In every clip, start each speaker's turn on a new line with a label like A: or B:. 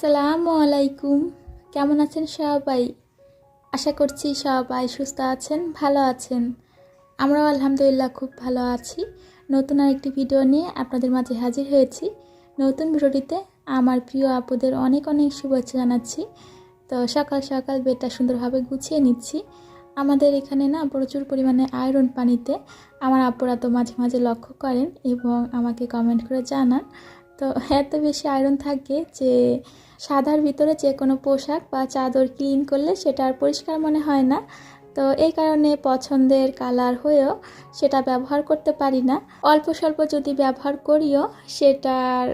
A: আসসালামু আলাইকুম। কেমন আছেন সবাই? আশা করছি সবাই সুস্থ আছেন, ভালো আছেন। আমরাও আলহামদুলিল্লাহ খুব ভালো আছি। নতুন আরেকটি ভিডিও নিয়ে আপনাদের মাঝে হাজির হয়েছি। নতুন ভিডিওটিতে আমার প্রিয় আপুদের অনেক অনেক শুভেচ্ছা জানাচ্ছি। তো সকাল সকাল বেডটা সুন্দরভাবে গুছিয়ে নিচ্ছি। আমাদের এখানে না প্রচুর পরিমাণে আয়রন পানিতে আমার আপুরা তো মাঝে মাঝে লক্ষ্য করেন এবং আমাকে কমেন্ট করে জানান। তো এত বেশি আয়রন থাকে যে সাদার ভিতরে যে কোনো পোশাক বা চাদর ক্লিন করলে সেটা আর পরিষ্কার মনে হয় না। তো এই কারণে পছন্দের কালার হয়েও সেটা ব্যবহার করতে পারি না। অল্প স্বল্প যদি ব্যবহার করিও সেটার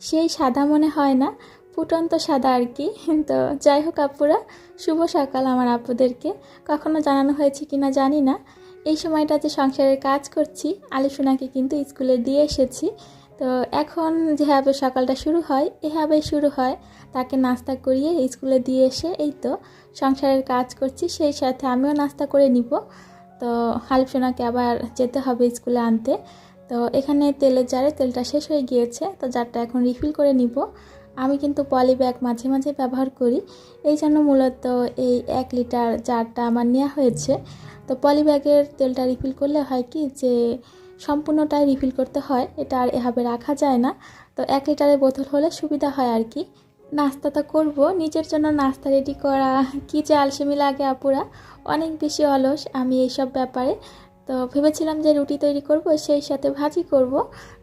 A: সেই সাদা মনে হয় না, ফুটন্ত সাদা আর কি। তো যাই হোক আপুরা, শুভ সকাল আমার আপুদেরকে। কখনো জানানো হয়েছে কিনা জানি না। এই সময়টা যে সংসারের কাজ করছি, আলিফুনাকে কিন্তু স্কুলে দিয়ে এসেছি। তো এখন যেভাবে সকালটা শুরু হয় এভাবেই শুরু হয়। তাকে নাস্তা করিয়ে স্কুলে দিয়ে এসে এই তো সংসারের কাজ করছি, সেই সাথে আমিও নাস্তা করে নিব। তো আলিফুনাকে আবার যেতে হবে স্কুলে আনতে। তো এখানে তেলের জারে তেলটা শেষ হয়ে গিয়েছে, তো জারটা এখন রিফিল করে নিব। আমি কিন্তু পলি ব্যাগ মাঝে মাঝে ব্যবহার করি, এই জন্য মূলত এই 1 লিটার জারটা আমার নেওয়া হয়েছে। তো পলি ব্যাগের তেলটা রিফিল করলে হয় কি যে সম্পূর্ণটাই রিফিল করতে হয়, এটা আর এভাবে রাখা যায় না। তো 1 লিটারের বোতল হলে সুবিধা হয় আর কি। নাস্তাটা করব, নিজের জন্য নাস্তা রেডি করা কি যে আলসেমি লাগে আপুরা, অনেক বেশি অলস আমি এইসব ব্যাপারে। তো ভেবেছিলাম যে রুটি তৈরি করব, সেই সাথে ভাজি করব।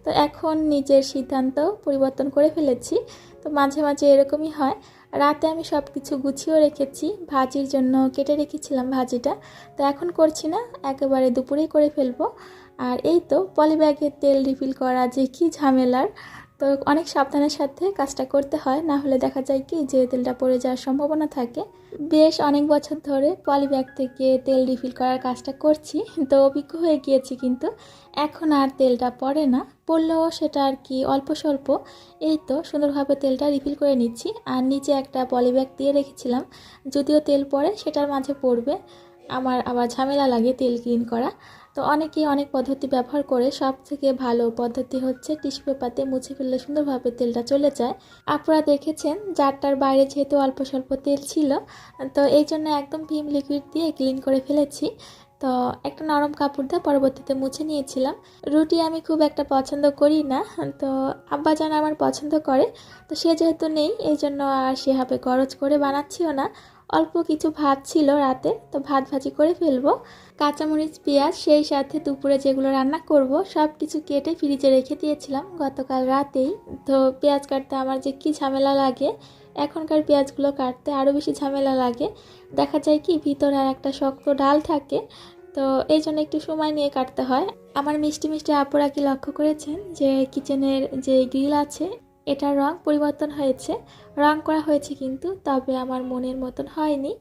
A: তো এখন নিজের সিদ্ধান্ত পরিবর্তন করে ফেলেছি। তো মাঝে মাঝে এরকমই হয়। রাতে আমি সব কিছু গুছিয়েও রেখেছি, ভাজির জন্য কেটে রেখেছিলাম ভাজিটা। তো এখন করছি না, একেবারে দুপুরেই করে ফেলবো। আর এই তো পলি ব্যাগের তেল রিফিল করা যে কি ঝামেলার। তো অনেক সাবধানের সাথে কাজটা করতে হয়, না হলে দেখা যায় কি যে তেলটা পড়ে যাওয়ার সম্ভাবনা থাকে। বেশ অনেক বছর ধরে পলি ব্যাগ থেকে তেল রিফিল করার কাজটা করছি, তো অভিজ্ঞ হয়ে গিয়েছি। কিন্তু এখন আর তেলটা পড়ে না, পড়লেও সেটা আর কি অল্প স্বল্প। এই তো সুন্দরভাবে তেলটা রিফিল করে নিচ্ছি। আর নিচে একটা পলি ব্যাগ দিয়ে রেখেছিলাম, যদিও তেল পড়ে সেটার মাঝে পড়বে, আমার আবার ঝামেলা লাগে তেল ক্লিন করা। তো অনেকেই অনেক পদ্ধতি ব্যবহার করে, সব থেকে ভালো পদ্ধতি হচ্ছে টিস্যু পেপারতে মুছে ফেললে সুন্দরভাবে তেলটা চলে যায়। আপনারা দেখেছেন জারটার বাইরে যেহেতু অল্প স্বল্প তেল ছিল, তো এই জন্য একদম ভিম লিকুইড দিয়ে ক্লিন করে ফেলেছি। তো একটা নরম কাপড় দিয়ে পরবর্তীতে মুছে নিয়েছিলাম। রুটি আমি খুব একটা পছন্দ করি না, তো আব্বাজান আমার পছন্দ করে। তো সে যেহেতু নেই, এই জন্য আর সেভাবে গরজ করে বানাচ্ছিও না। অল্প কিছু ভাত ছিল রাতে, তো ভাত ভাজি করে ফেলবো। কাঁচামরিচ, পেঁয়াজ, সেই সাথে দুপুরে যেগুলো রান্না করব সব কিছু কেটে ফ্রিজে রেখে দিয়েছিলাম গতকাল রাতেই। তো পেঁয়াজ কাটতে আমার যে কি ঝামেলা লাগে, এখনকার পেঁয়াজগুলো কাটতে আরও বেশি ঝামেলা লাগে। দেখা যায় কি ভিতরে আর একটা শক্ত ডাল থাকে, তো এই জন্য একটু সময় নিয়ে কাটতে হয়। আমার মিষ্টি মিষ্টি আপুরা কি লক্ষ্য করেছেন যে কিচেনের যে গ্রিল আছে এটার রং পরিবর্তন হয়েছে? রং করা হয়েছে কিন্তু, তবে আমার মনের মতন হয়নি।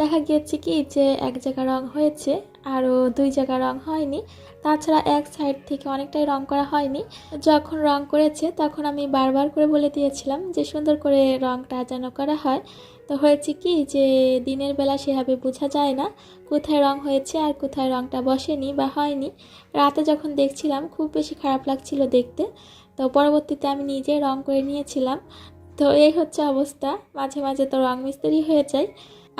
A: দেখা গিয়েছে কি যে এক জায়গা রং হয়েছে, আরও 2 জায়গা রং হয়নি। তাছাড়া এক সাইড থেকে অনেকটাই রং করা হয়নি। যখন রং করেছে তখন আমি বারবার করে বলে দিয়েছিলাম যে সুন্দর করে রংটা যেন করা হয়। তো হয়েছে কি যে দিনের বেলা সেভাবে বোঝা যায় না কোথায় রং হয়েছে আর কোথায় রংটা বসেনি বা হয়নি। রাতে যখন দেখছিলাম খুব বেশি খারাপ লাগছিল দেখতে। তো পরবর্তীতে আমি নিজে রং করে নিয়েছিলাম। তো এই হচ্ছে অবস্থা, মাঝে মাঝে তো রং মিস্ত্রি হয়ে যায়।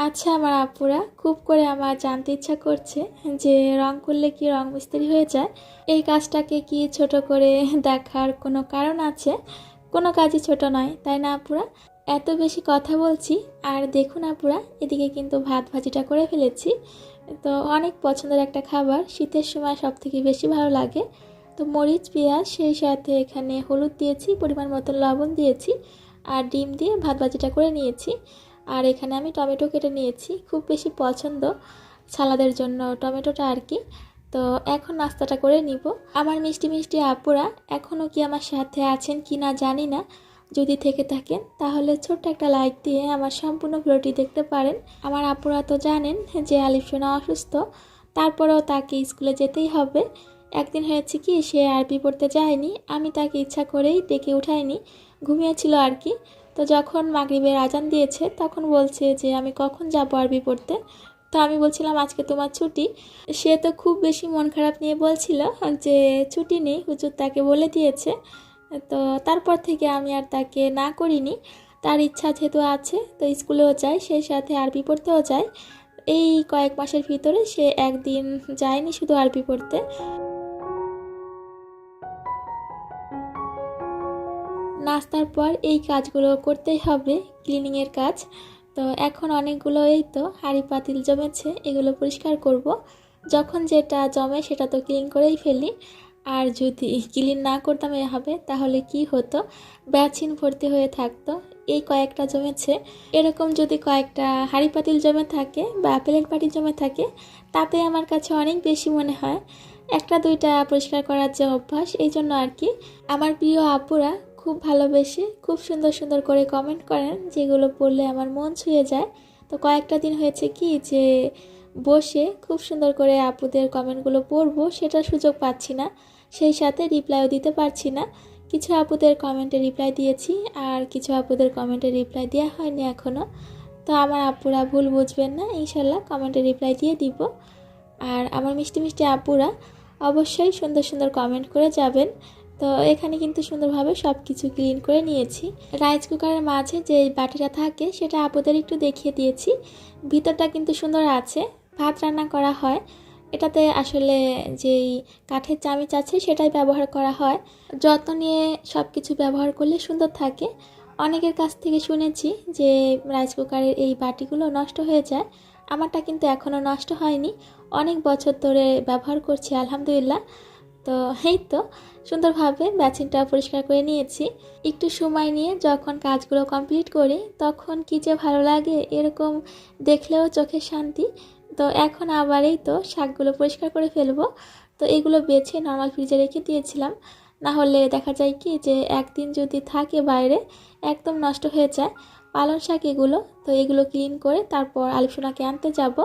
A: আচ্ছা আমার আপুরা, খুব করে আমার জানতে ইচ্ছা করছে যে রং করলে কি রং মিস্ত্রি হয়ে যায়? এই কাজটাকে কি ছোট করে দেখার কোনো কারণ আছে? কোনো কাজই ছোট নয়, তাই না আপুরা? এত বেশি কথা বলছি, আর দেখুন আপুরা, এদিকে কিন্তু ভাত ভাজিটা করে ফেলেছি। তো অনেক পছন্দের একটা খাবার, শীতের সময় সব থেকে বেশি ভালো লাগে। তো মরিচ, পেঁয়াজ, সেই সাথে এখানে হলুদ দিয়েছি, পরিমাণ মতো লবণ দিয়েছি, আর ডিম দিয়ে ভাত ভাজিটা করে নিয়েছি। আর এখানে আমি টমেটো কেটে নিয়েছি, খুব বেশি পছন্দ সালাদের জন্য টমেটোটা আর কি। তো এখন নাস্তাটা করে নিব। আমার মিষ্টি মিষ্টি আপুরা এখনও কি আমার সাথে আছেন কি না জানি না, যদি থেকে থাকেন তাহলে ছোট্ট একটা লাইক দিয়ে আমার সম্পূর্ণ ভিডিওটি দেখতে পারেন। আমার আপুরা তো জানেন যে আলিফুনা অসুস্থ, তারপরেও তাকে স্কুলে যেতেই হবে। একদিন হয়েছে কি সে আরবি পড়তে যায়নি, আমি তাকে ইচ্ছা করেই ডেকে উঠাইনি, ঘুমিয়েছিল আর কি। তো যখন মাগরিবের আজান দিয়েছে তখন বলছে যে আমি কখন যাব আরবি পড়তে। তো আমি বলছিলাম আজকে তোমার ছুটি। সে তো খুব বেশি মন খারাপ নিয়ে বলছিল যে ছুটি নেই, হুজুর তাকে বলে দিয়েছে। তো তারপর থেকে আমি আর তাকে না করিনি। তার ইচ্ছা যেহেতু আছে, তো স্কুলেও যায়, সেই সাথে আরবি পড়তেও যায়। এই কয়েক মাসের ভিতরে সে একদিন যায়নি শুধু আরবি পড়তে। নাস্তার পর এই কাজগুলো করতেই হবে, ক্লিনিংয়ের কাজ। তো এখন অনেকগুলো এই তো হাঁড়ি পাতিল জমেছে, এগুলো পরিষ্কার করব। যখন যেটা জমে সেটা তো ক্লিন করেই ফেলি, আর যদি ক্লিন না করতাম এভাবে তাহলে কি হতো, ব্যাচিন ভর্তি হয়ে থাকতো। এই কয়েকটা জমেছে, এরকম যদি কয়েকটা হাঁড়ি পাতিল জমে থাকে বা প্লেট বাটি জমে থাকে, তাতে আমার কাছে অনেক বেশি মনে হয় একটা দুইটা পরিষ্কার করার যে অভ্যাস, এই জন্য আর কি। আমার প্রিয় আপুরা খুব ভালোবেসে খুব সুন্দর সুন্দর করে কমেন্ট করেন, যেগুলো পড়লে আমার মন ছুঁয়ে যায়। তো কয়েকটা দিন হয়েছে কি যে বসে খুব সুন্দর করে আপুদের কমেন্টগুলো পড়বো, সেটার সুযোগ পাচ্ছি না, সেই সাথে রিপ্লাইও দিতে পারছি না। কিছু আপুদের কমেন্টে রিপ্লাই দিয়েছি, আর কিছু আপুদের কমেন্টে রিপ্লাই দেওয়া হয়নি এখনও। তো আমার আপুরা ভুল বুঝবেন না, ইনশাল্লাহ কমেন্টে রিপ্লাই দিয়ে দিব। আর আমার মিষ্টি মিষ্টি আপুরা অবশ্যই সুন্দর সুন্দর কমেন্ট করে যাবেন। তো এখানে কিন্তু সুন্দরভাবে সব কিছু ক্লিন করে নিয়েছি। রাইস কুকারের মাঝে যে বাটিটা থাকে সেটা আপুদের একটু দেখিয়ে দিয়েছি। ভিতরটা কিন্তু সুন্দর আছে, ভাত রান্না করা হয় এটাতে। আসলে যেই কাঠের চামিচ আছে সেটাই ব্যবহার করা হয়। যত্ন নিয়ে সব কিছু ব্যবহার করলে সুন্দর থাকে। অনেকের কাছ থেকে শুনেছি যে রাইস কুকারের এই বাটিগুলো নষ্ট হয়ে যায়, আমারটা কিন্তু এখনও নষ্ট হয়নি, অনেক বছর ধরে ব্যবহার করছি আলহামদুলিল্লাহ। তো এই তো সুন্দরভাবে বেসিনটা পরিষ্কার করে নিয়েছি। একটু সময় নিয়ে যখন কাজগুলো কমপ্লিট করি তখন কী যে ভালো লাগে, এরকম দেখলেও চোখের শান্তি। তো এখন আবার এই তো শাকগুলো পরিষ্কার করে ফেলবো। তো এগুলো বেছে নর্মাল ফ্রিজে রেখে দিয়েছিলাম, না হলে দেখা যায় কি যে একদিন যদি থাকে বাইরে একদম নষ্ট হয়ে যায়। পালং শাক এগুলো, তো এগুলো ক্লিন করে তারপর আলিফ আনতে যাব।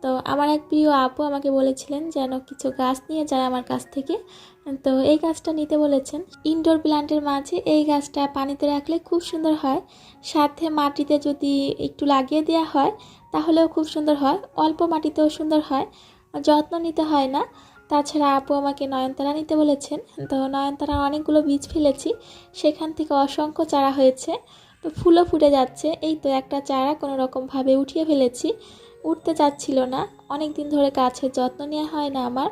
A: তো আমার এক প্রিয় আপু আমাকে বলেছিলেন যেন কিছু গাছ নিয়ে যায় আমার কাছ থেকে, তো এই গাছটা নিতে বলেছেন। ইনডোর প্ল্যান্টের মাঝে এই গাছটা পানিতে রাখলে খুব সুন্দর হয়, সাথে মাটিতে যদি একটু লাগিয়ে দেওয়া হয় তাহলেও খুব সুন্দর হয়, অল্প মাটিতেও সুন্দর হয়, যত্ন নিতে হয় না। তাছাড়া আপু আমাকে নয়নতারা নিতে বলেছেন, তো নয়নতারা অনেকগুলো বীজ ফেলেছি, সেখান থেকে অসংখ্য চারা হয়েছে, তো ফুলও ফুটে যাচ্ছে। এই তো একটা চারা কোনো রকমভাবে উঠিয়ে ফেলেছি, উঠতে চাচ্ছিল না, অনেক দিন ধরে গাছের যত্ন নেওয়া হয় না আমার।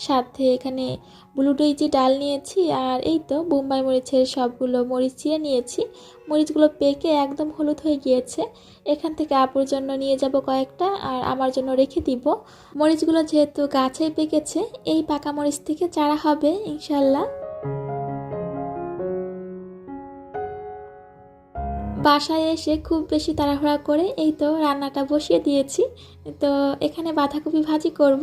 A: সাথে এখানে ব্লুডুইজি ডাল নিয়েছি, আর এই তো বোম্বাই মরিচের সবগুলো মরিচ চিড়ে নিয়েছি। মরিচগুলো পেকে একদম হলুদ হয়ে গিয়েছে, এখান থেকে আপুর জন্য নিয়ে যাব কয়েকটা, আর আমার জন্য রেখে দিব। মরিচগুলো যেহেতু গাছেই পেকেছে, এই পাকা মরিচ থেকে চারা হবে ইনশাল্লাহ। বাসায় এসে খুব বেশি তাড়াহুড়া করে এই তো রান্নাটা বসিয়ে দিয়েছি। তো এখানে বাঁধাকপি ভাজি করব।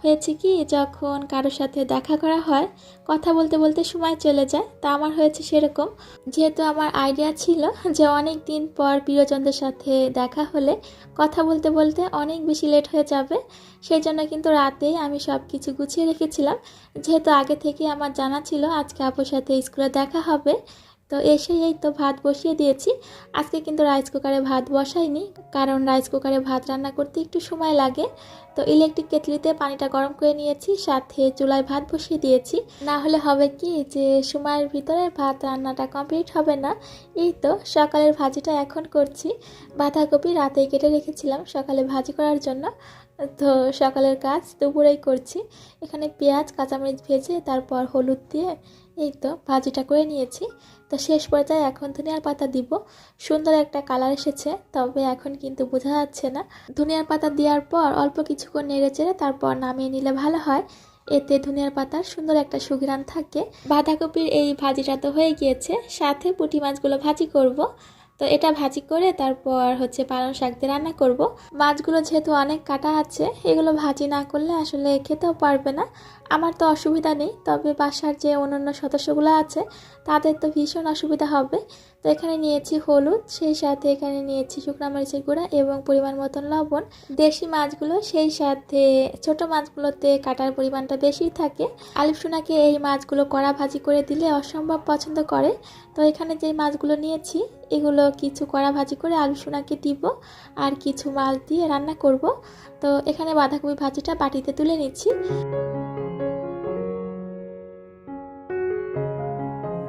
A: হয়েছে কি, যখন কারোর সাথে দেখা করা হয় কথা বলতে বলতে সময় চলে যায়, তা আমার হয়েছে সেরকম। যেহেতু আমার আইডিয়া ছিল যে অনেক দিন পর প্রিয়জনদের সাথে দেখা হলে কথা বলতে বলতে অনেক বেশি লেট হয়ে যাবে, সেই জন্য কিন্তু রাতেই আমি সব কিছু গুছিয়ে রেখেছিলাম। যেহেতু আগে থেকে আমার জানা ছিল আজকে আপুর সাথে স্কুলে দেখা হবে, তো এসেই এই তো ভাত বসিয়ে দিয়েছি। আজকে কিন্তু রাইস কুকারে ভাত বসাইনি, কারণ রাইস কুকারে ভাত রান্না করতে একটু সময় লাগে। তো ইলেকট্রিক কেটলিতে পানিটা গরম করে নিয়েছি, সাথে চুলায় ভাত বসিয়ে দিয়েছি। না হলে হবে কি যে সময়ের ভিতরে ভাত রান্নাটা কমপ্লিট হবে না। এই তো সকালের ভাজিটা এখন করছি। বাঁধাকপি রাতেই কেটে রেখেছিলাম সকালে ভাজি করার জন্য, তো সকালের কাজ দুপুরেই করছি। এখানে পেঁয়াজ কাঁচামরিচ ভেজে তারপর হলুদ দিয়ে এই তো ভাজিটা করে নিয়েছি। তো শেষ পর্যায়ে এখন ধনিয়ার পাতা দিব। সুন্দর একটা কালার এসেছে, তবে এখন কিন্তু বোঝা যাচ্ছে না। ধনিয়ার পাতা দেওয়ার পর অল্প কিছুক্ষণ নেড়ে চেড়ে তারপর নামিয়ে নিলে ভালো হয়, এতে ধনিয়ার পাতার সুন্দর একটা সুঘ্রাণ থাকে। বাঁধাকপির এই ভাজিটা তো হয়ে গিয়েছে, সাথে পুঁটি মাছগুলো ভাজি করব। তো এটা ভাজি করে তারপর হচ্ছে পালং শাক দিয়ে রান্না করব। মাছগুলো যেহেতু অনেক কাটা আছে, এগুলো ভাজি না করলে আসলে খেতেও পারবে না। আমার তো অসুবিধা নেই, তবে বাসার যে অন্যান্য সদস্যগুলো আছে তাদের তো ভীষণ অসুবিধা হবে। তো এখানে নিয়েছি হলুদ, সেই সাথে এখানে নিয়েছি শুকনো মরিচের গুঁড়া এবং পরিমাণ মতন লবণ। দেশি মাছগুলো, সেই সাথে ছোট মাছগুলোতে কাটার পরিমাণটা বেশি থাকে। আলিফ সোনাকে এই মাছগুলো কড়া ভাজি করে দিলে অসম্ভব পছন্দ করে। তো এখানে যে মাছগুলো নিয়েছি এগুলো কিছু কড়া ভাজি করে আলিফ সোনাকে দিব, আর কিছু মাছ দিয়ে রান্না করব। তো এখানে বাঁধাকপি ভাজিটা বাটিতে তুলে নিচ্ছি।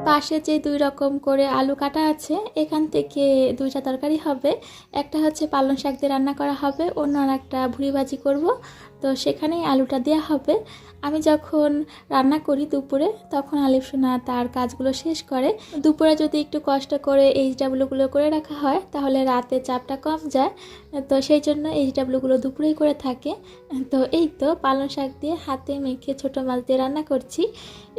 A: পাশে যে 2 রকম করে আলু কাটা আছে, এখান থেকে 2টা তরকারি হবে। একটা হচ্ছে পালং শাক দিয়ে রান্না করা হবে, অন্য একটা ভুড়ি ভাজি করব। তো সেখানেই আলুটা দেওয়া হবে। আমি যখন রান্না করি দুপুরে, তখন আলিফ সোনা তার কাজগুলো শেষ করে। দুপুরে যদি একটু কষ্ট করে এইচডাব্লিউগুলো করে রাখা হয়, তাহলে রাতে চাপটা কম যায়। তো সেই জন্য এইচডাব্লিউগুলো দুপুরেই করে থাকে। তো এই তো পালং শাক দিয়ে হাতে মেখে ছোটো মাছ দিয়ে রান্না করছি।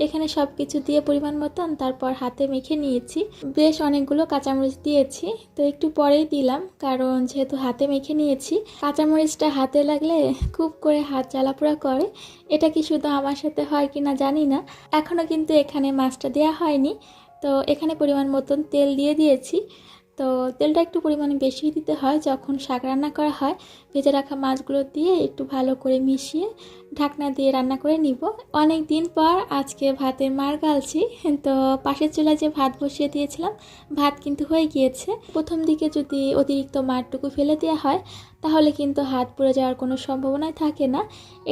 A: এখানে সব কিছু দিয়ে পরিমাণ মতন তারপর হাতে মেখে নিয়েছি। বেশ অনেকগুলো কাঁচামরিচ দিয়েছি, তো একটু পরেই দিলাম, কারণ যেহেতু হাতে মেখে নিয়েছি। কাঁচামরিচটা হাতে লাগলে খুব করে হাত জ্বালাপোড়া করে। এটা কি শুধু আমার সাথে হয় কি না জানি না। এখনও কিন্তু এখানে মাছটা দেওয়া হয়নি। তো এখানে পরিমাণ মতন তেল দিয়ে দিয়েছি। তো তেলটা একটু পরিমাণে বেশি দিতে হয় যখন শাক রান্না করা হয়। ভেজে রাখা মাছগুলো দিয়ে একটু ভালো করে মিশিয়ে ঢাকনা দিয়ে রান্না করে নিব। অনেক দিন পর আজকে ভাতের মার গালছি। তো পাশের চুলায় যে ভাত বসিয়ে দিয়েছিলাম, ভাত কিন্তু হয়ে গিয়েছে। প্রথম দিকে যদি অতিরিক্ত মারটুকু ফেলে দেওয়া হয়, তাহলে কিন্তু হাত পুড়ে যাওয়ার কোনো সম্ভাবনাই থাকে না।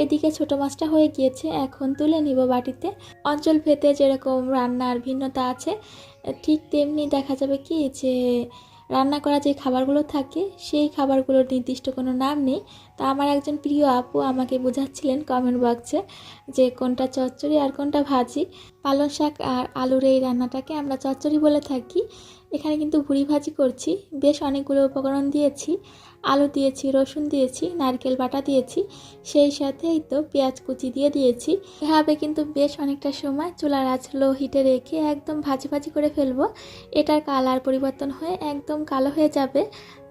A: এদিকে ছোট মাছটা হয়ে গিয়েছে, এখন তুলে নিব বাটিতে। অঞ্চল ভেদে যেরকম রান্নার ভিন্নতা আছে, ঠিক তেমনি দেখা যাবে কি যে রান্না করা যে খাবারগুলো থাকে, সেই খাবারগুলোর নির্দিষ্ট কোনো নাম নেই। তা আমার একজন প্রিয় আপু আমাকে বোঝাচ্ছিলেন কমেন্ট বক্সে যে কোনটা চচ্চড়ি আর কোনটা ভাজি। পালং শাক আর আলুর এই রান্নাটাকে আমরা চচ্চড়ি বলে থাকি। এখানে কিন্তু ভুড়ি ভাজি করছি। বেশ অনেকগুলো উপকরণ দিয়েছি। আলু দিয়েছি, রসুন দিয়েছি, নারকেল বাটা দিয়েছি, সেই সাথেই তো পেঁয়াজ কুচি দিয়ে দিয়েছি। এভাবে কিন্তু বেশ অনেকটা সময় চুলার আঁচ লো হিটে রেখে একদম ভাজি ভাজি করে ফেলবো। এটার কালার পরিবর্তন হয়ে একদম কালো হয়ে যাবে।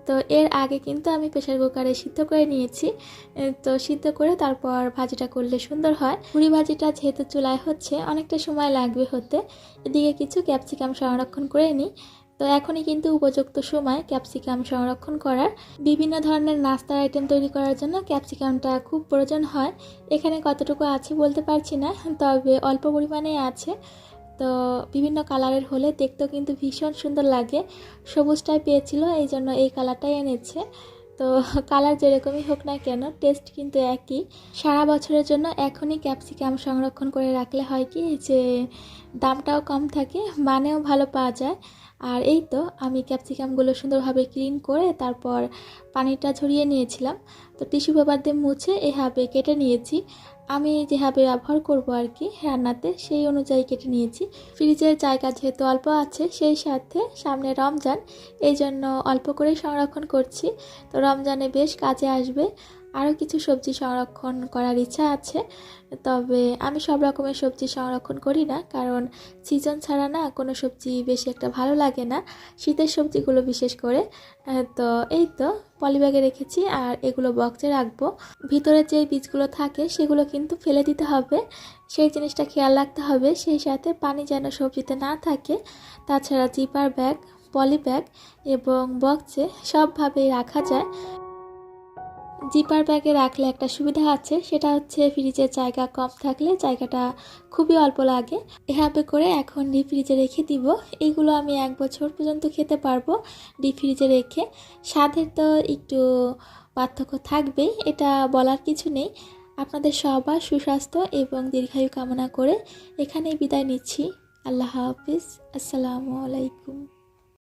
A: তো এর আগে কিন্তু আমি প্রেসার কুকারে সিদ্ধ করে নিয়েছি। তো সিদ্ধ করে তারপর ভাজিটা করলে সুন্দর হয়। পুরি ভাজিটা যেহেতু চুলায় হচ্ছে, অনেকটা সময় লাগবে হতে। এদিকে কিছু ক্যাপসিকাম সংরক্ষণ করে নিই। তো এখনই কিন্তু উপযুক্ত সময় ক্যাপসিকাম সংরক্ষণ করার। বিভিন্ন ধরনের নাস্তার আইটেম তৈরি করার জন্য ক্যাপসিকামটা খুব প্রয়োজন হয়। এখানে কতটুকু আছে বলতে পারছি না, তবে অল্প পরিমাণে আছে। তো বিভিন্ন কালারের হলে দেখতেও কিন্তু ভীষণ সুন্দর লাগে। সবুজটাই পেয়েছিল, এই জন্য এই কালারটাই এনেছে। তো কালার যেরকমই হোক না কেন, টেস্ট কিন্তু একই। সারা বছরের জন্য এখনই ক্যাপসিকাম সংরক্ষণ করে রাখলে হয় কি যে দামটাও কম থাকে, মানেও ভালো পাওয়া যায়। আর এই তো আমি ক্যাপসিকামগুলো সুন্দরভাবে ক্লিন করে তারপর পানিটা ঝরিয়ে নিয়েছিলাম। তো টিস্যু পেপার দিয়ে মুছে এভাবে কেটে নিয়েছি। আমি যেভাবে ব্যবহার করব আর কি রান্নাতে, সেই অনুযায়ী কেটে নিয়েছি। ফ্রিজের জায়গা যেহেতু অল্প আছে, সেই সাথে সামনে রমজান, এই জন্য অল্প করেই সংরক্ষণ করছি। তো রমজানে বেশ কাজে আসবে। আরও কিছু সবজি সংরক্ষণ করার ইচ্ছা আছে, তবে আমি সব রকমের সবজি সংরক্ষণ করি না, কারণ সিজন ছাড়া না কোনো সবজি বেশি একটা ভালো লাগে না, শীতের সবজিগুলো বিশেষ করে। তো এই তো পলিব্যাগে রেখেছি, আর এগুলো বক্সে রাখবো। ভিতরে যে বীজগুলো থাকে সেগুলো কিন্তু ফেলে দিতে হবে, সেই জিনিসটা খেয়াল রাখতে হবে। সেই সাথে পানি যেন সবজিতে না থাকে। তাছাড়া জিপার ব্যাগ, পলি ব্যাগ এবং বক্সে সবভাবেই রাখা যায়। জিপার ব্যাগে রাখলে একটা সুবিধা আছে, সেটা হচ্ছে ফ্রিজের জায়গা কম থাকলে জায়গাটা খুবই অল্প লাগে। এভাবে করে এখন ডিপ ফ্রিজে রেখে দিব। এইগুলো আমি 1 বছর পর্যন্ত খেতে পারবো ডিপ ফ্রিজে রেখে। স্বাদের তো একটু পার্থক্য থাকবেই, এটা বলার কিছু নেই। আপনাদের সবার সুস্বাস্থ্য এবং দীর্ঘায়ু কামনা করে এখানেই বিদায় নিচ্ছি। আল্লাহ হাফিজ, আসসালামু আলাইকুম।